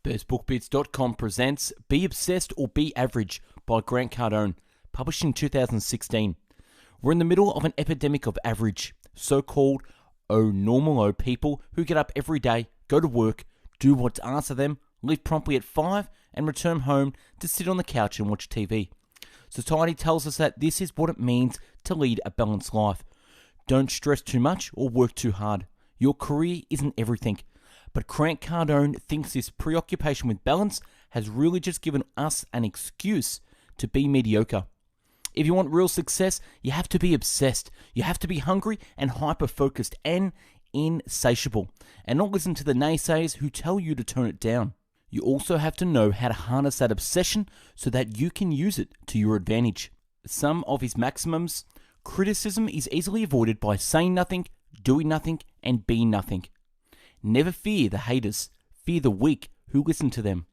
BestBookBits.com presents Be Obsessed or Be Average by Grant Cardone, published in 2016. We're in the middle of an epidemic of average, so-called normal people who get up every day, go to work, do what's asked of them, leave promptly at 5 and return home to sit on the couch and watch TV. Society tells us that this is what it means to lead a balanced life. Don't stress too much or work too hard. Your career isn't everything. But Grant Cardone thinks this preoccupation with balance has really just given us an excuse to be mediocre. If you want real success, you have to be obsessed. You have to be hungry and hyper-focused and insatiable, and not listen to the naysayers who tell you to tone it down. You also have to know how to harness that obsession so that you can use it to your advantage. Some of his maxims: criticism is easily avoided by saying nothing, doing nothing, and being nothing. Never fear the haters, fear the weak who listen to them.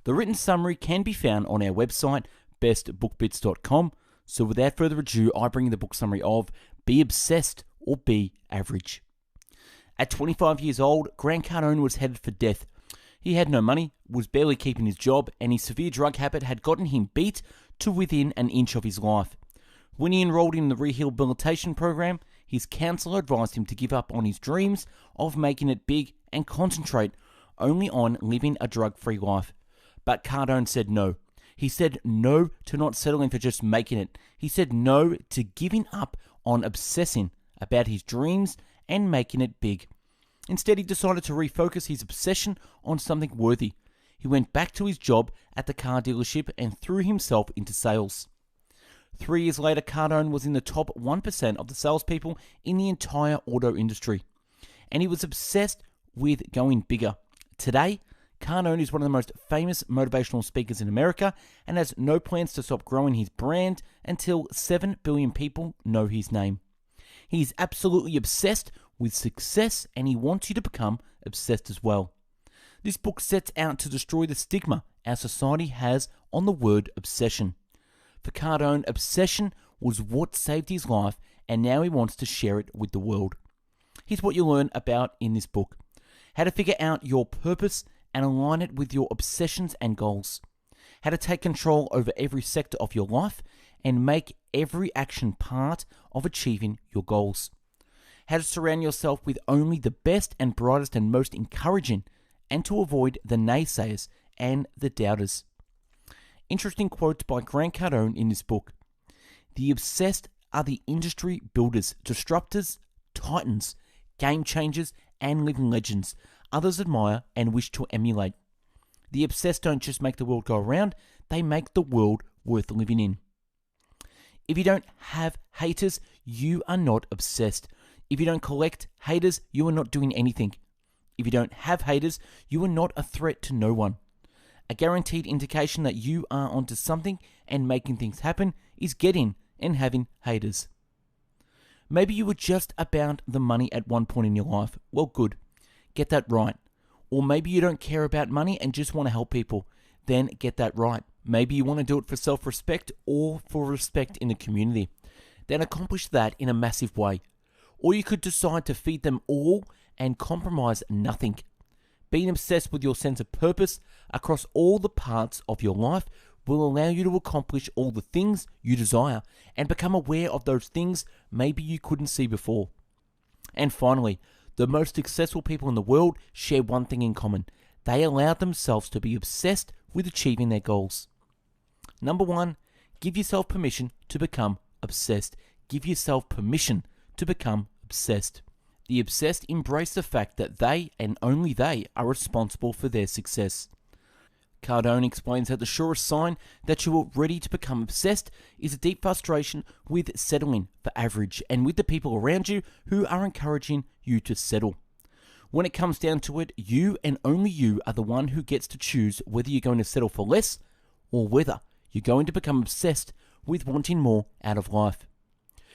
The written summary can be found on our website, bestbookbits.com. So without further ado, I bring you the book summary of Be Obsessed or Be Average. At 25 years old, Grant Cardone was headed for death. He had no money, was barely keeping his job, and his severe drug habit had gotten him beat to within an inch of his life. When he enrolled in the rehabilitation program, his counselor advised him to give up on his dreams of making it big and concentrate only on living a drug-free life. But Cardone said no. He said no to not settling for just making it. He said no to giving up on obsessing about his dreams and making it big. Instead, he decided to refocus his obsession on something worthy. He went back to his job at the car dealership and threw himself into sales. 3 years later, Cardone was in the top 1% of the salespeople in the entire auto industry, and he was obsessed with going bigger. Today, Cardone is one of the most famous motivational speakers in America and has no plans to stop growing his brand until 7 billion people know his name. He is absolutely obsessed with success, and he wants you to become obsessed as well. This book sets out to destroy the stigma our society has on the word obsession. For Cardone, obsession was what saved his life, and now he wants to share it with the world. Here's what you'll learn about in this book: how to figure out your purpose and align it with your obsessions and goals, how to take control over every sector of your life and make every action part of achieving your goals, how to surround yourself with only the best and brightest and most encouraging, and to avoid the naysayers and the doubters. Interesting quotes by Grant Cardone in this book. The obsessed are the industry builders, disruptors, titans, game changers, and living legends others admire and wish to emulate. The obsessed don't just make the world go around, they make the world worth living in. If you don't have haters, you are not obsessed. If you don't collect haters, you are not doing anything. If you don't have haters, you are not a threat to no one. A guaranteed indication that you are onto something and making things happen is getting and having haters. Maybe you were just about the money at one point in your life. Well, good. Get that right. Or maybe you don't care about money and just want to help people. Then get that right. Maybe you want to do it for self-respect or for respect in the community. Then accomplish that in a massive way. Or you could decide to feed them all and compromise nothing. Being obsessed with your sense of purpose across all the parts of your life will allow you to accomplish all the things you desire and become aware of those things maybe you couldn't see before. And finally, the most successful people in the world share one thing in common. They allowed themselves to be obsessed with achieving their goals. Number 1, give yourself permission to become obsessed. Give yourself permission to become obsessed. The obsessed embrace the fact that they and only they are responsible for their success. Cardone explains that the surest sign that you are ready to become obsessed is a deep frustration with settling for average and with the people around you who are encouraging you to settle. When it comes down to it, you and only you are the one who gets to choose whether you're going to settle for less or whether you're going to become obsessed with wanting more out of life.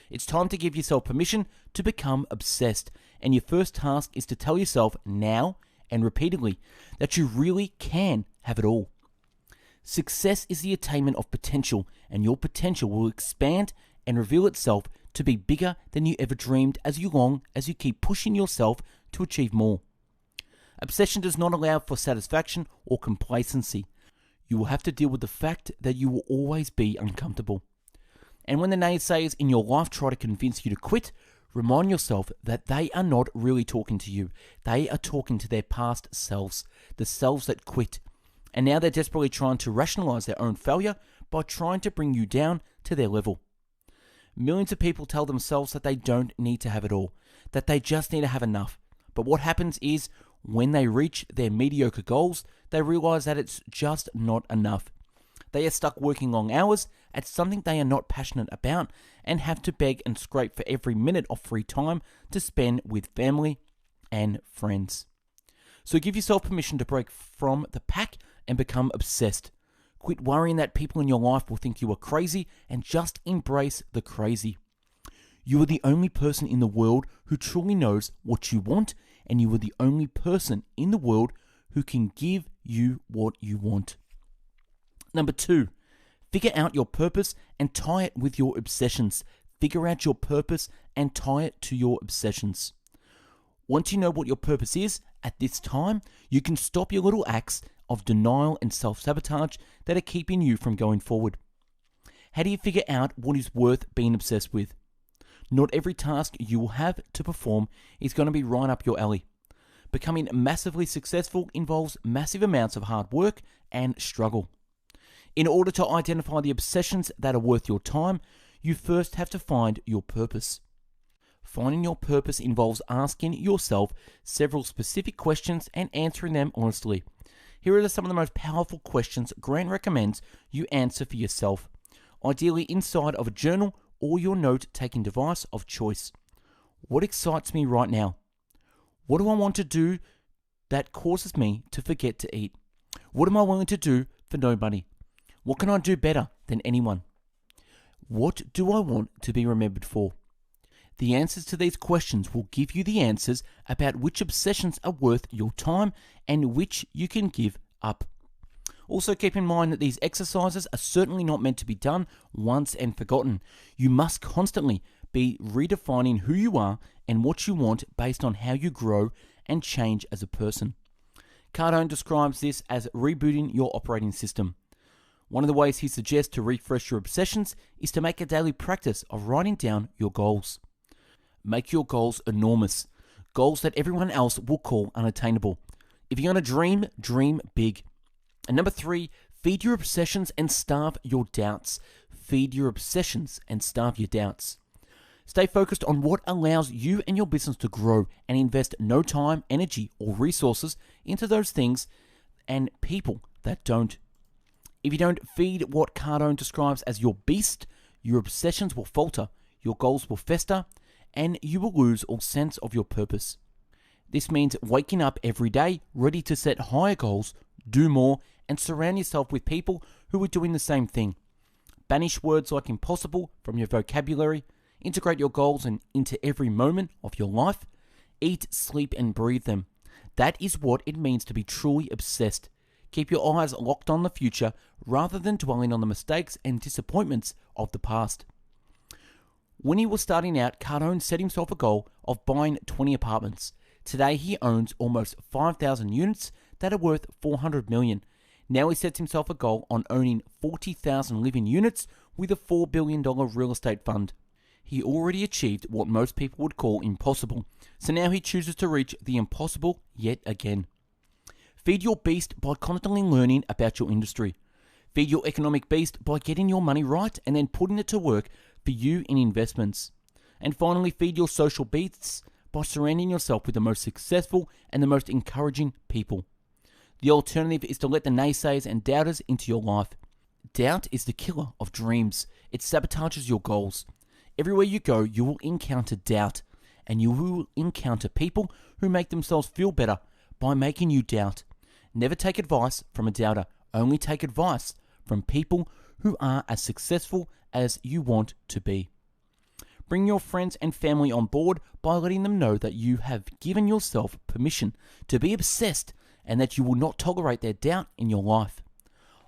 It's time to give yourself permission to become obsessed, and your first task is to tell yourself now and repeatedly that you really can have it all. Success is the attainment of potential, and your potential will expand and reveal itself to be bigger than you ever dreamed as long as you keep pushing yourself to achieve more. Obsession does not allow for satisfaction or complacency. You will have to deal with the fact that you will always be uncomfortable. And when the naysayers in your life try to convince you to quit, remind yourself that they are not really talking to you. They are talking to their past selves, the selves that quit. And now they're desperately trying to rationalize their own failure by trying to bring you down to their level. Millions of people tell themselves that they don't need to have it all, that they just need to have enough. But what happens is, when they reach their mediocre goals, they realize that it's just not enough. They are stuck working long hours at something they are not passionate about and have to beg and scrape for every minute of free time to spend with family and friends. So give yourself permission to break from the pack and become obsessed. Quit worrying that people in your life will think you are crazy and just embrace the crazy. You are the only person in the world who truly knows what you want, and you are the only person in the world who can give you what you want. Number 2, figure out your purpose and tie it with your obsessions. Figure out your purpose and tie it to your obsessions. Once you know what your purpose is, at this time, you can stop your little acts of denial and self-sabotage that are keeping you from going forward. How do you figure out what is worth being obsessed with? Not every task you will have to perform is going to be right up your alley. Becoming massively successful involves massive amounts of hard work and struggle. In order to identify the obsessions that are worth your time, you first have to find your purpose. Finding your purpose involves asking yourself several specific questions and answering them honestly. Here are some of the most powerful questions Grant recommends you answer for yourself, ideally inside of a journal or your note-taking device of choice. What excites me right now? What do I want to do that causes me to forget to eat? What am I willing to do for no money? What can I do better than anyone? What do I want to be remembered for? The answers to these questions will give you the answers about which obsessions are worth your time and which you can give up. Also keep in mind that these exercises are certainly not meant to be done once and forgotten. You must constantly be redefining who you are and what you want based on how you grow and change as a person. Cardone describes this as rebooting your operating system. One of the ways he suggests to refresh your obsessions is to make a daily practice of writing down your goals. Make your goals enormous, goals that everyone else will call unattainable. If you're going to dream, dream big. And number 3, feed your obsessions and starve your doubts. Feed your obsessions and starve your doubts. Stay focused on what allows you and your business to grow and invest no time, energy, or resources into those things and people that don't. If you don't feed what Cardone describes as your beast, your obsessions will falter, your goals will fester, and you will lose all sense of your purpose. This means waking up every day ready to set higher goals, do more, and surround yourself with people who are doing the same thing. Banish words like impossible from your vocabulary. Integrate your goals into every moment of your life. Eat, sleep, and breathe them. That is what it means to be truly obsessed. Keep your eyes locked on the future rather than dwelling on the mistakes and disappointments of the past. When he was starting out, Cardone set himself a goal of buying 20 apartments. Today he owns almost 5,000 units that are worth $400 million. Now he sets himself a goal on owning 40,000 living units with a $4 billion real estate fund. He already achieved what most people would call impossible, so now he chooses to reach the impossible yet again. Feed your beast by constantly learning about your industry. Feed your economic beast by getting your money right and then putting it to work for you in investments. And finally, feed your social beasts by surrounding yourself with the most successful and the most encouraging people. The alternative is to let the naysayers and doubters into your life. Doubt is the killer of dreams. It sabotages your goals. Everywhere you go, you will encounter doubt, and you will encounter people who make themselves feel better by making you doubt. Never take advice from a doubter. Only take advice from people who are as successful as you want to be. Bring your friends and family on board by letting them know that you have given yourself permission to be obsessed and that you will not tolerate their doubt in your life.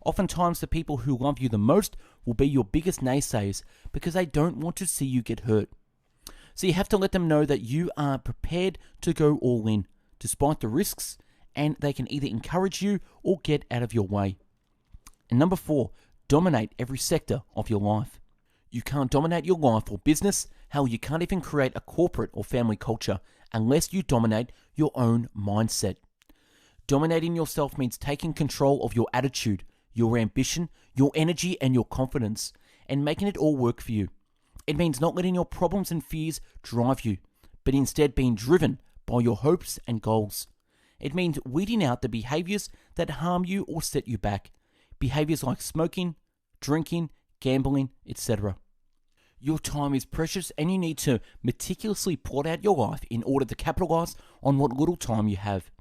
Oftentimes, the people who love you the most will be your biggest naysayers because they don't want to see you get hurt. So you have to let them know that you are prepared to go all in, despite the risks, and they can either encourage you or get out of your way. And number 4, dominate every sector of your life. You can't dominate your life or business. Hell, you can't even create a corporate or family culture unless you dominate your own mindset. Dominating yourself means taking control of your attitude, your ambition, your energy, and your confidence, and making it all work for you. It means not letting your problems and fears drive you, but instead being driven by your hopes and goals. It means weeding out the behaviors that harm you or set you back. Behaviors like smoking, drinking, gambling, etc. Your time is precious and you need to meticulously plot out your life in order to capitalize on what little time you have.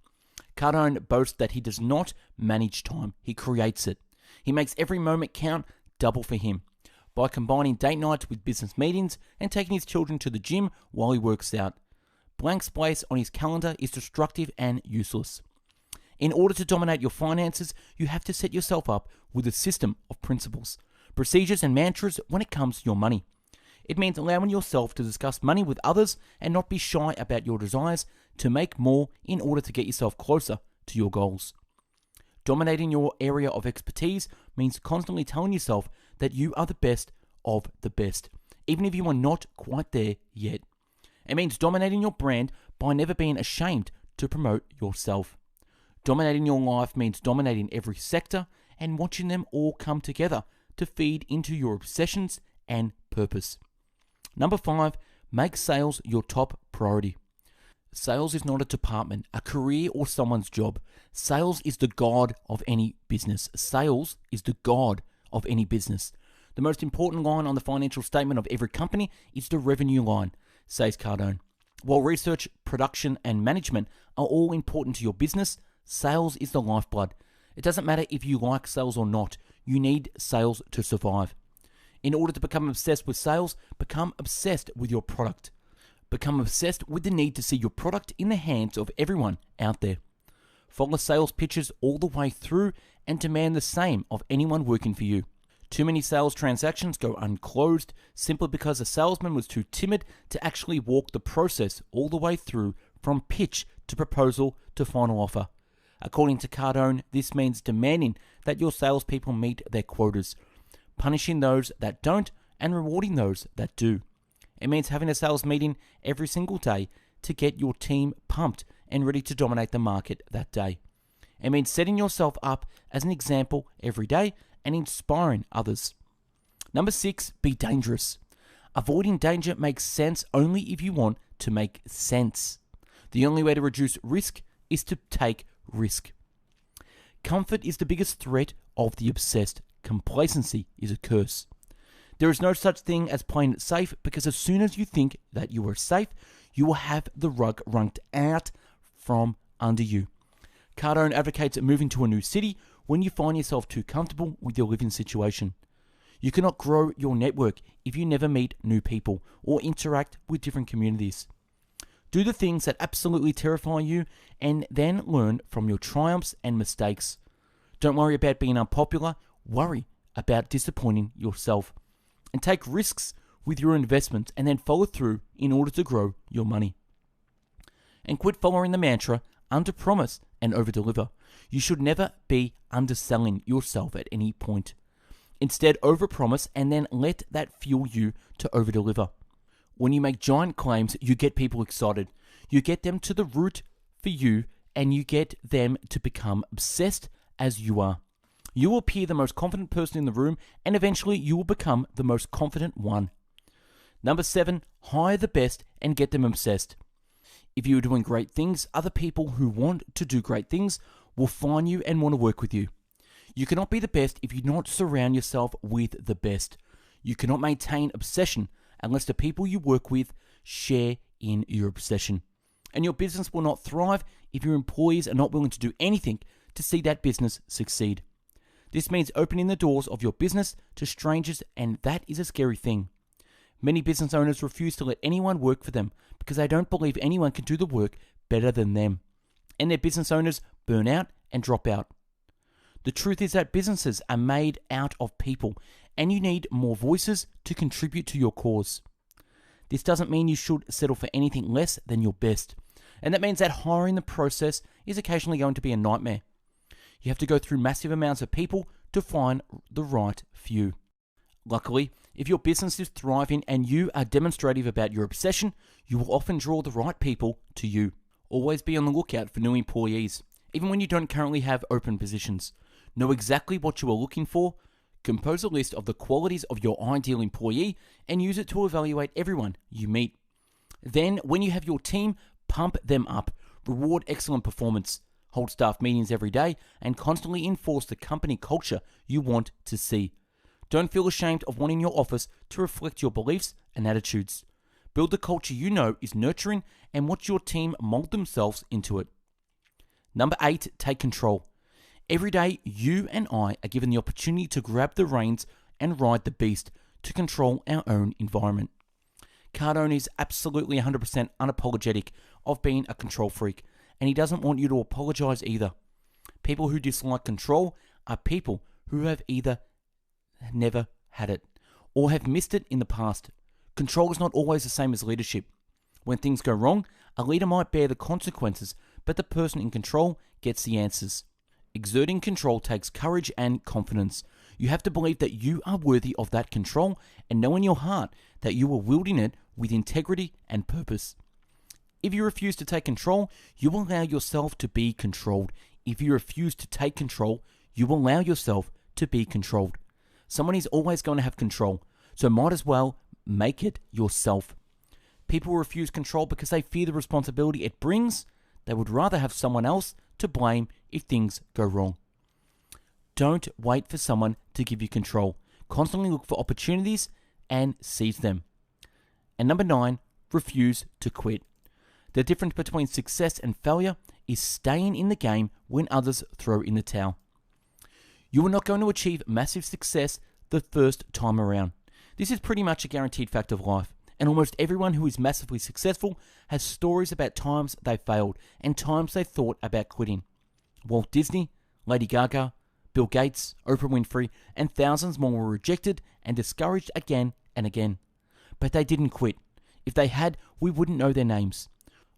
Cardone boasts that he does not manage time, he creates it. He makes every moment count double for him by combining date nights with business meetings and taking his children to the gym while he works out. Blank space on his calendar is destructive and useless. In order to dominate your finances, you have to set yourself up with a system of principles, procedures and mantras when it comes to your money. It means allowing yourself to discuss money with others and not be shy about your desires to make more in order to get yourself closer to your goals. Dominating your area of expertise means constantly telling yourself that you are the best of the best, even if you are not quite there yet. It means dominating your brand by never being ashamed to promote yourself. Dominating your life means dominating every sector and watching them all come together to feed into your obsessions and purpose. Number 5, make sales your top priority. Sales is not a department, a career, or someone's job. Sales is the god of any business. Sales is the god of any business. The most important line on the financial statement of every company is the revenue line, says Cardone. While research, production, and management are all important to your business, sales is the lifeblood. It doesn't matter if you like sales or not, you need sales to survive. In order to become obsessed with sales, become obsessed with your product. Become obsessed with the need to see your product in the hands of everyone out there. Follow sales pitches all the way through and demand the same of anyone working for you. Too many sales transactions go unclosed simply because a salesman was too timid to actually walk the process all the way through from pitch to proposal to final offer. According to Cardone, this means demanding that your salespeople meet their quotas, punishing those that don't and rewarding those that do. It means having a sales meeting every single day to get your team pumped and ready to dominate the market that day. It means setting yourself up as an example every day and inspiring others. Number 6, be dangerous. Avoiding danger makes sense only if you want to make sense. The only way to reduce risk is to take risk. Comfort is the biggest threat of the obsessed. Complacency is a curse. There is no such thing as playing it safe because as soon as you think that you are safe, you will have the rug wrung out from under you. Cardone advocates moving to a new city when you find yourself too comfortable with your living situation. You cannot grow your network if you never meet new people or interact with different communities. Do the things that absolutely terrify you and then learn from your triumphs and mistakes. Don't worry about being unpopular, worry about disappointing yourself. And take risks with your investments and then follow through in order to grow your money. And quit following the mantra, under-promise and over-deliver. You should never be underselling yourself at any point. Instead, over-promise and then let that fuel you to over-deliver. When you make giant claims, you get people excited. You get them to the root for you and you get them to become obsessed as you are. You will appear the most confident person in the room and eventually you will become the most confident one. Number 7, hire the best and get them obsessed. If you are doing great things, other people who want to do great things will find you and want to work with you. You cannot be the best if you do not surround yourself with the best. You cannot maintain obsession unless the people you work with share in your obsession. And your business will not thrive if your employees are not willing to do anything to see that business succeed. This means opening the doors of your business to strangers, and that is a scary thing. Many business owners refuse to let anyone work for them because they don't believe anyone can do the work better than them. And their business owners burn out and drop out. The truth is that businesses are made out of people, and you need more voices to contribute to your cause. This doesn't mean you should settle for anything less than your best. And that means that hiring the process is occasionally going to be a nightmare. You have to go through massive amounts of people to find the right few. Luckily, if your business is thriving and you are demonstrative about your obsession, you will often draw the right people to you. Always be on the lookout for new employees, even when you don't currently have open positions. Know exactly what you are looking for, compose a list of the qualities of your ideal employee, and use it to evaluate everyone you meet. Then, when you have your team, pump them up, reward excellent performance, hold staff meetings every day, and constantly enforce the company culture you want to see. Don't feel ashamed of wanting your office to reflect your beliefs and attitudes. Build the culture you know is nurturing and watch your team mold themselves into it. Number 8, take control. Every day, you and I are given the opportunity to grab the reins and ride the beast to control our own environment. Cardone is absolutely 100% unapologetic of being a control freak, and he doesn't want you to apologize either. People who dislike control are people who have either never had it or have missed it in the past. Control is not always the same as leadership. When things go wrong, a leader might bear the consequences, but the person in control gets the answers. Exerting control takes courage and confidence. You have to believe that you are worthy of that control and know in your heart that you are wielding it with integrity and purpose. If you refuse to take control, you will allow yourself to be controlled. If you refuse to take control, you will allow yourself to be controlled. Someone is always going to have control, so might as well make it yourself. People refuse control because they fear the responsibility it brings. They would rather have someone else to blame if things go wrong. Don't wait for someone to give you control. Constantly look for opportunities and seize them. And number 9, refuse to quit. The difference between success and failure is staying in the game when others throw in the towel. You are not going to achieve massive success the first time around. This is pretty much a guaranteed fact of life, and almost everyone who is massively successful has stories about times they failed and times they thought about quitting. Walt Disney, Lady Gaga, Bill Gates, Oprah Winfrey, and thousands more were rejected and discouraged again and again. But they didn't quit. If they had, we wouldn't know their names.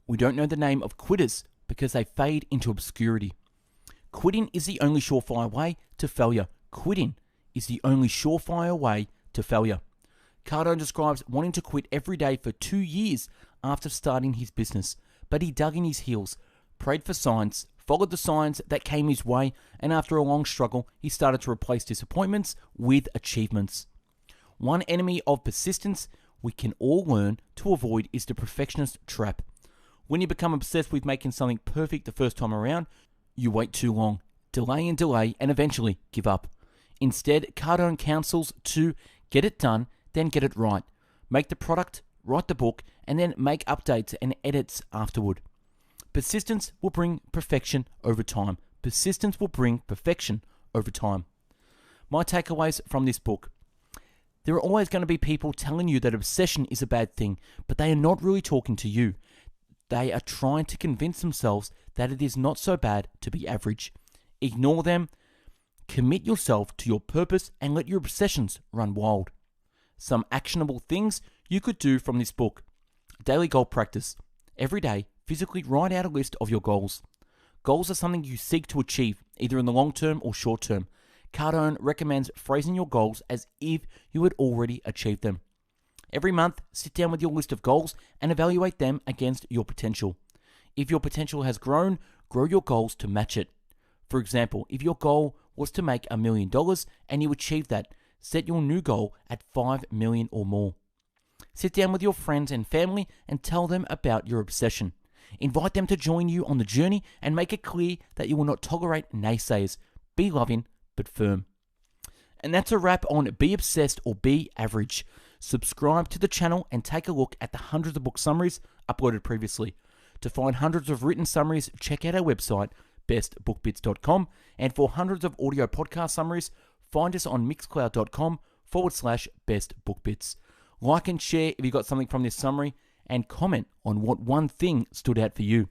We don't know the name of quitters because they fade into obscurity. Quitting is the only surefire way to failure. Quitting is the only surefire way to failure. Cardone describes wanting to quit every day for 2 years after starting his business, but he dug in his heels, prayed for signs, followed the signs that came his way, and after a long struggle, he started to replace disappointments with achievements. One enemy of persistence we can all learn to avoid is the perfectionist trap. When you become obsessed with making something perfect the first time around, you wait too long, delay and delay, and eventually give up. Instead, Cardone counsels to get it done, then get it right. Make the product, write the book, and then make updates and edits afterward. Persistence will bring perfection over time. Persistence will bring perfection over time. My takeaways from this book. There are always going to be people telling you that obsession is a bad thing, but they are not really talking to you. They are trying to convince themselves that it is not so bad to be average. Ignore them. Commit yourself to your purpose and let your obsessions run wild. Some actionable things you could do from this book. Daily goal practice. Every day, physically write out a list of your goals. Goals are something you seek to achieve, either in the long term or short term. Cardone recommends phrasing your goals as if you had already achieved them. Every month, sit down with your list of goals and evaluate them against your potential. If your potential has grown, grow your goals to match it. For example, if your goal was to make $1 million and you achieve that, set your new goal at $5 million or more. Sit down with your friends and family and tell them about your obsession. Invite them to join you on the journey and make it clear that you will not tolerate naysayers. Be loving but firm. And that's a wrap on Be Obsessed or Be Average. Subscribe to the channel and take a look at the hundreds of book summaries uploaded previously. To find hundreds of written summaries, check out our website, bestbookbits.com, and for hundreds of audio podcast summaries, find us on mixcloud.com/bestbookbits. Like and share if you got something from this summary, and comment on what one thing stood out for you.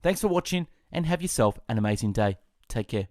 Thanks for watching, and have yourself an amazing day. Take care.